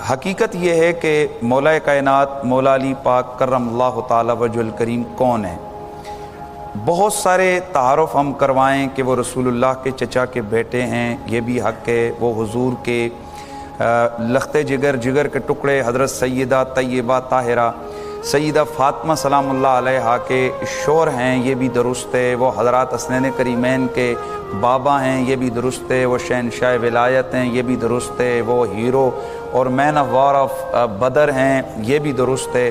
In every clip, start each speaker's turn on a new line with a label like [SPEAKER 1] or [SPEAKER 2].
[SPEAKER 1] حقیقت یہ ہے کہ مولا کائنات مولا علی پاک کرم اللہ تعالی وجہ الکریم کون ہے؟ بہت سارے تعارف ہم کروائیں کہ وہ رسول اللہ کے چچا کے بیٹے ہیں، یہ بھی حق ہے۔ وہ حضور کے لخت جگر کے ٹکڑے حضرت سیدہ طیبہ طاہرہ سیدہ فاطمہ سلام اللہ علیہا کے شوہر ہیں، یہ بھی درست ہے۔ وہ حضرات حسنین کریمین کے بابا ہیں، یہ بھی درست ہے۔ وہ شہنشاہ ولایت ہیں، یہ بھی درست ہے۔ وہ ہیرو اور مین آف وار آف بدر ہیں، یہ بھی درست ہے۔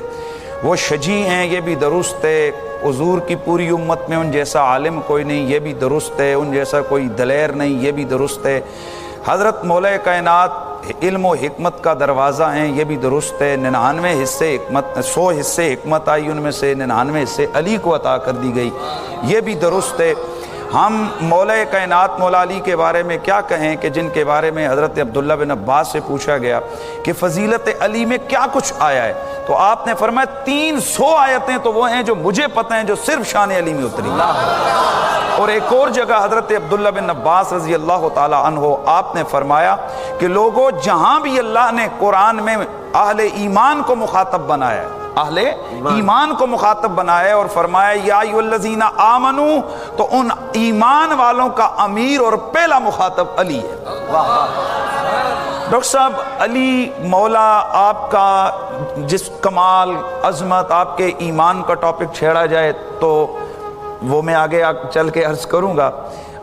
[SPEAKER 1] وہ شجی ہیں، یہ بھی درست ہے۔ حضور کی پوری امت میں ان جیسا عالم کوئی نہیں، یہ بھی درست ہے۔ ان جیسا کوئی دلیر نہیں، یہ بھی درست ہے۔ حضرت مولا کائنات علم و حکمت کا دروازہ ہیں، یہ بھی درست ہے۔ 99 حصے حکمت، 100 حصے حکمت آئی، ان میں سے 99 حصے علی کو عطا کر دی گئی، یہ بھی درست ہے۔ ہم مولا کائنات مولا علی کے بارے میں کیا کہیں کہ جن کے بارے میں حضرت عبداللہ بن عباس سے پوچھا گیا کہ فضیلت علی میں کیا کچھ آیا ہے، تو آپ نے فرمایا 300 آیتیں تو وہ ہیں جو مجھے پتہ ہیں جو صرف شان علی میں اتری۔ اور ایک اور جگہ حضرت عبداللہ بن عباس رضی اللہ تعالی عنہ آپ نے فرمایا کہ لوگوں جہاں بھی اللہ نے قرآن میں اہل ایمان کو مخاطب بنایا ہے، اہل ایمان کو مخاطب بنایا ہے اور فرمایا یا ایھا الذین آمنو، تو ان ایمان والوں کا امیر اور پہلا مخاطب علی ہے۔ ڈاکٹر صاحب علی مولا آپ کا جس کمال عظمت آپ کے ایمان کا ٹاپک چھیڑا جائے تو وہ میں آگے چل کے عرض کروں گا۔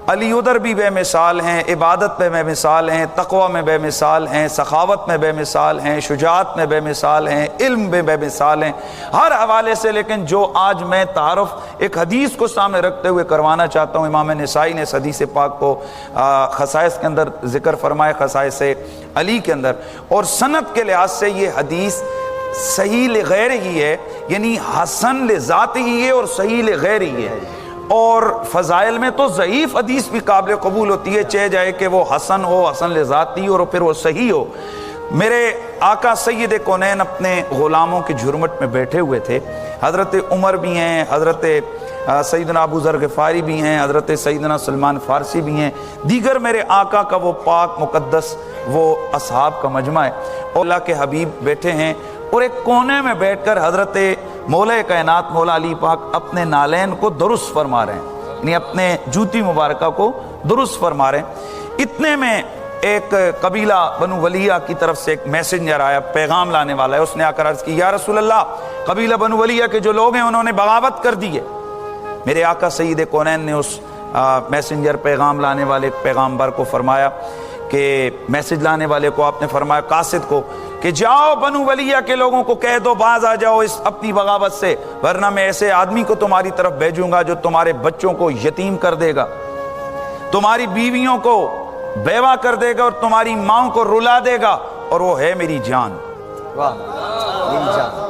[SPEAKER 1] علی ادھر بھی بے مثال ہیں، عبادت میں بے مثال ہیں، تقوی میں بے مثال ہیں، سخاوت میں بے مثال ہیں، شجاعت میں بے مثال ہیں، علم میں بے مثال ہیں، ہر حوالے سے۔ لیکن جو آج میں تعارف ایک حدیث کو سامنے رکھتے ہوئے کروانا چاہتا ہوں، امام نسائی نے اس حدیث پاک کو خصائص کے اندر ذکر فرمائے، خصائص علی کے اندر، اور سند کے لحاظ سے یہ حدیث صحیح لغیر ہی ہے، یعنی حسن لذات ہی ہے اور صحیح لغیر ہی ہے۔ اور فضائل میں تو ضعیف حدیث بھی قابل قبول ہوتی ہے، چاہے جائے کہ وہ حسن ہو، حسن لذاتی اور پھر وہ صحیح ہو۔ میرے آقا سید کونین اپنے غلاموں کے جھرمٹ میں بیٹھے ہوئے تھے، حضرت عمر بھی ہیں، حضرت سیدنا ابو ذر غفاری بھی ہیں، حضرت سیدنا سلمان فارسی بھی ہیں، دیگر میرے آقا کا وہ پاک مقدس وہ اصحاب کا مجمع ہے، اور اللہ کے حبیب بیٹھے ہیں، اور ایک کونے میں بیٹھ کر حضرت مولا کائنات مولا علی پاک اپنے نالین کو درست فرما رہے ہیں، یعنی اپنے جوتی مبارکہ کو درست فرما رہے ہیں۔ اتنے میں ایک قبیلہ بنو ولیہ کی طرف سے ایک میسنجر آیا، پیغام لانے والا ہے، اس نے آ کر عرض کی یا رسول اللہ، قبیلہ بنو ولیہ کے جو لوگ ہیں انہوں نے بغاوت کر دی ہے۔ میرے آقا سید کونین نے اس میسنجر پیغام لانے والے پیغامبر کو فرمایا کہ میسج لانے والے کو آپ نے فرمایا قاصد کو کہ جاؤ بنو ولیہ کے لوگوں کو کہہ دو باز آ جاؤ اس اپنی بغاوت سے، ورنہ میں ایسے آدمی کو تمہاری طرف بھیجوں گا جو تمہارے بچوں کو یتیم کر دے گا، تمہاری بیویوں کو بیوہ کر دے گا اور تمہاری ماں کو رلا دے گا، اور وہ ہے میری جان۔
[SPEAKER 2] واہ، میری جان،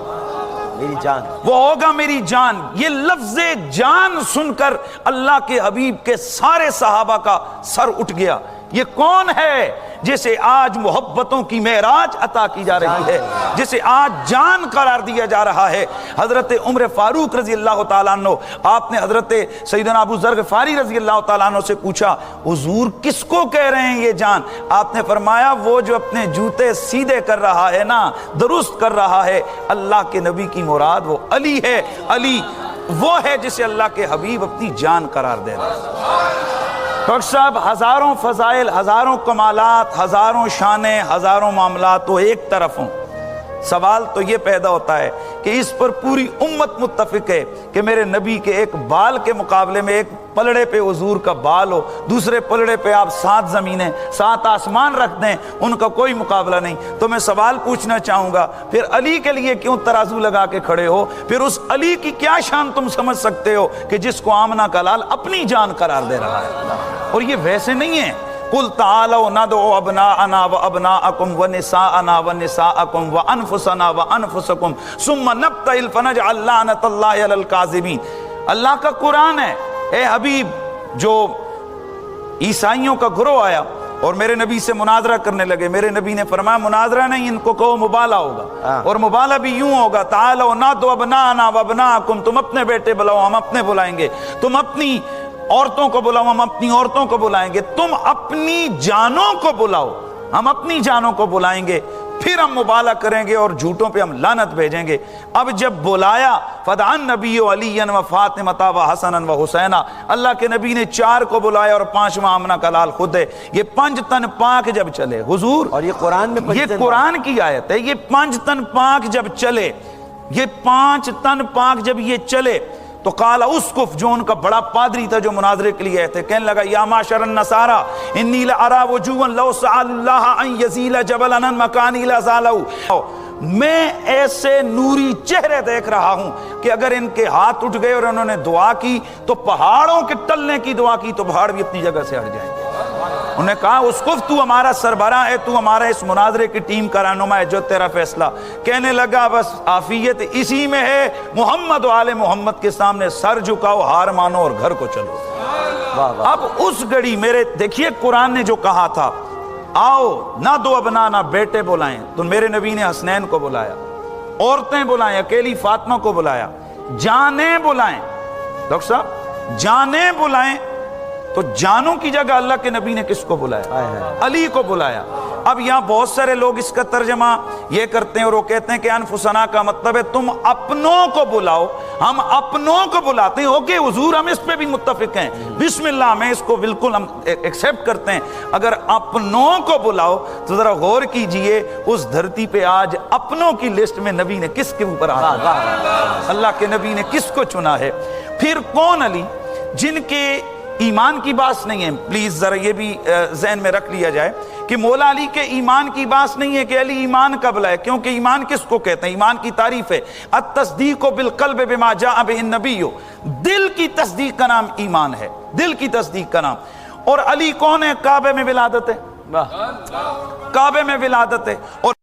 [SPEAKER 2] میری جان،
[SPEAKER 1] وہ ہوگا میری جان۔ یہ لفظ جان سن کر اللہ کے حبیب کے سارے صحابہ کا سر اٹھ گیا۔ یہ کون ہے جسے آج محبتوں کی معراج عطا کی جا رہی ہے، جسے آج جان قرار دیا جا رہا ہے؟ حضرت عمر فاروق رضی اللہ تعالیٰ عنہ، آپ نے حضرت سیدنا ابو ذر غفاری رضی اللہ تعالیٰ عنہ سے پوچھا حضور کس کو کہہ رہے ہیں یہ جان؟ آپ نے فرمایا وہ جو اپنے جوتے سیدھے کر رہا ہے نا، درست کر رہا ہے، اللہ کے نبی کی مراد وہ علی ہے۔ علی وہ ہے جسے اللہ کے حبیب اپنی جان قرار دے رہے ہیں۔ ڈاکٹر صاحب ہزاروں فضائل، ہزاروں کمالات، ہزاروں شانیں، ہزاروں معاملات تو ایک طرف ہوں، سوال تو یہ پیدا ہوتا ہے کہ اس پر پوری امت متفق ہے کہ میرے نبی کے ایک بال کے مقابلے میں ایک پلڑے پہ حضور کا بال ہو، دوسرے پلڑے پہ آپ 7 زمینیں 7 آسمان رکھ دیں، ان کا کوئی مقابلہ نہیں۔ تو میں سوال پوچھنا چاہوں گا پھر علی کے لیے کیوں ترازو لگا کے کھڑے ہو؟ پھر اس علی کی کیا شان تم سمجھ سکتے ہو کہ جس کو آمنہ کا لال اپنی جان قرار دے رہا ہے؟ اور یہ ویسے نہیں ہے۔ قل تعالوا ندعو ابناءنا وابناءکم ونساءنا ونساءکم وانفسنا وانفسکم ثم نبتہل فنجعل لعنۃ اللہ علی الکاذبین۔ اللہ کا قرآن ہے۔ اے حبیب، جو عیسائیوں کا گروہ آیا اور میرے نبی سے مناظرہ کرنے لگے، میرے نبی نے فرمایا مناظرہ نہیں، ان کو کہو مبالہ ہوگا، اور مبالہ بھی یوں ہوگا تعالوا ندعو ابناءنا وابناءکم، تم اپنے بیٹے بلاؤ ہم اپنے بلائیں گے، تم اپنی عورتوں کو بلاؤ ہم اپنی عورتوں کو بلائیں گے، تم اپنی جانوں کو بلاؤ ہم اپنی جانوں کو بلائیں گے، پھر ہم مبالغہ کریں گے اور جھوٹوں پہ ہم لعنت بھیجیں گے۔ اب جب بلایا فدعا النبی علی و فاطمۃ و حسن و حسین، اللہ کے نبی نے 4 کو بلایا اور 5واں آمنہ کا لال خود ہے۔ یہ 5 تن پاک جب چلے حضور،
[SPEAKER 2] اور یہ قرآن میں
[SPEAKER 1] یہ قرآن کی آیت ہے، یہ 5 تن پاک جب چلے، یہ 5 تن پاک جب یہ چلے تو قال اسقف، جو ان کا بڑا پادری تھا جو مناظرے کے لیے آئے تھے، کہنے لگا یا معشر النصارى انی لارى وجوها لو سأل الله ان يزيل جبلا عن مكانه لزاله، میں ایسے نوری چہرے دیکھ رہا ہوں کہ اگر ان کے ہاتھ اٹھ گئے اور انہوں نے دعا کی تو پہاڑوں کے ٹلنے کی دعا کی تو پہاڑ بھی اپنی جگہ سے ہٹ جائیں گے۔ انہوں نے کہا اسقف تو ہمارا سربراہ ہے، تو ہمارا اس مناظرے کی ٹیم کا رہنما ہے، جو تیرا فیصلہ۔ کہنے لگا بس عافیت اسی میں ہے، محمد و آل محمد کے سامنے سر جھکاؤ، ہار مانو اور گھر کو چلو۔ اب اس گھڑی میرے دیکھیے قرآن نے جو کہا تھا آؤ نہ 2 ابنا نہ بیٹے بلائیں، تو میرے نبی نے حسنین کو بلایا، عورتیں بلائیں، اکیلی فاطمہ کو بلایا، جانیں بلائیں، ڈاکٹر صاحب جانیں بلائیں، تو جانوں کی جگہ اللہ کے نبی نے کس کو بلایا؟ علی کو بلایا۔ اب یہاں بہت سارے لوگ اس کا ترجمہ یہ کرتے ہیں اور وہ کہتے ہیں کہ انفسنا کا مطلب ہے تم اپنوں کو بلاؤ، ہم اپنوں کو بلاتے ہیں۔ اوکے حضور، ہم اس پہ بھی متفق ہیں، بسم اللہ، میں اس کو بالکل ہم ایکسیپٹ کرتے ہیں۔ اگر اپنوں کو بلاؤ تو ذرا غور کیجئے اس دھرتی پہ آج اپنوں کی لسٹ میں نبی نے کس کے اوپر اللہ کے نبی نے کس کو چنا ہے؟ پھر کون علی جن کے ایمان کی بات نہیں ہے؟ پلیز ذرا یہ بھی ذہن میں رکھ لیا جائے کہ مولا علی کے ایمان کی بات نہیں ہے کہ علی ایمان کب لائے، کیونکہ ایمان کس کو کہتے ہیں؟ ایمان کی تعریف ہے التصدیق بالقلب بما جاء به النبی، دل کی تصدیق کا نام ایمان ہے، دل کی تصدیق کا نام۔ اور علی کون ہے؟ کعبے میں ولادت ہے، کعبے میں ولادت ہے۔ اور